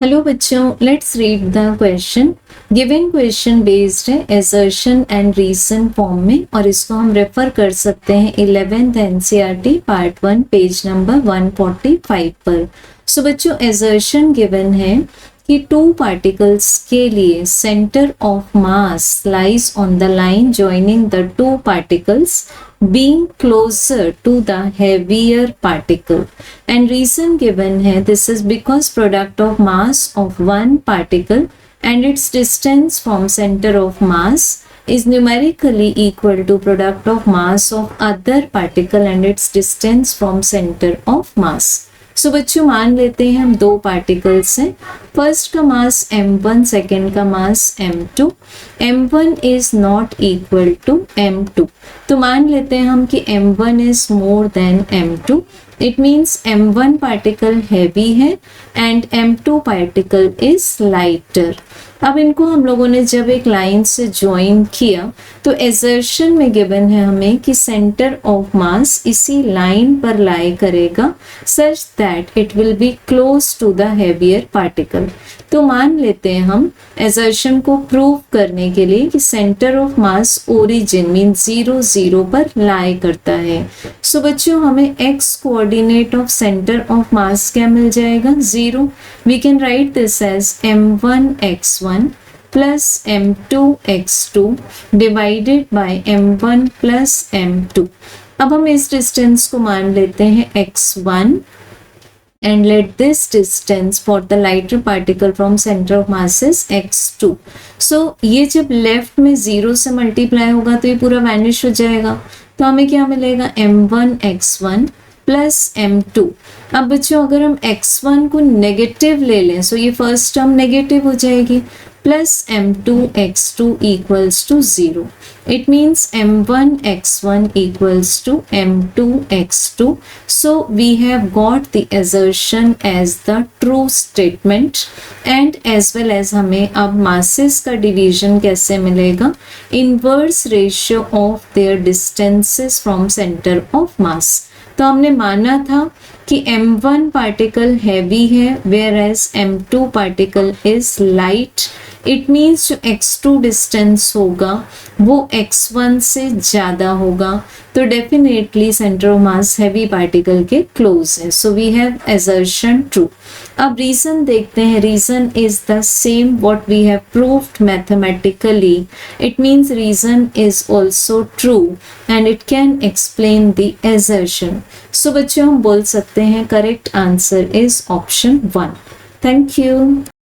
Hello बच्चों, let's read the question. Given question based है assertion and region form में और इसको हम रेफर कर सकते हैं 11th NCERT part 1 page number 145 पर। सो बच्चों, असर्शन गिवन है कि टू पार्टिकल्स के लिए centre of mass lies on the line joining the two particles being closer to the heavier particle, and reason given है this is because product of mass of one particle and its distance from center of mass is numerically equal to product of mass of other particle and its distance from center of mass। सो बच्चों, मान लेते हैं हम दो particles हैं। First का मास m1, second का mass m2। m1 is not equal to m2, तो मान लेते हैं हम कि m1 is more than m2। It means m1 particle heavy है and m2 particle is lighter. अब इनको हम लोगों ने जब एक लाइन से ज्वाइन किया तो असर्शन में गिवन है हमें कि सेंटर ऑफ मास इसी लाइन पर लाई करेगा such that it will be close to the heavier particle. तो मान लेते हैं हम असर्शन को प्रूव करने के लिए कि centre of mass origin mean 0 0 पर लाई करता है। सो बच्चों, हमें x coordinate of centre of mass क्या मिल जाएगा? 0। We can write this as m1 x1 plus m2 x2 divided by m1 plus m2। अब हम इस डिस्टेंस को मान लेते हैं x1 and let this distance for the lighter particle from center of mass is x2। so ये जब left में 0 से मल्टीप्लाई होगा तो ये पूरा वैनिश हो जाएगा, तो हमें क्या मिलेगा? m1 x1 plus m2। अब बच्चों, अगर हम x1 को नेगेटिव ले लें सो ये फर्स्ट टर्म नेगेटिव हो जाएगी, plus m2 x2 equals to 0। It means m1 x1 equals to m2 x2। So we have got the assertion as the true statement and as well as हमें अब masses का division कैसे मिलेगा? Inverse ratio of their distances from centre of mass. तो हमने माना था कि m1 पार्टिकल हैवी है whereas m2 particle is light. It means जो x2 डिस्टेंस होगा वो x1 से ज़्यादा होगा, तो definitely centre of mass heavy particle के क्लोज है। So we have assertion true. अब रीजन देखते हैं। Reason is the same what we have proved mathematically. It means reason is also true and it can explain the assertion. So बच्चों, हम बोल सकते हैं correct answer is option 1। Thank you.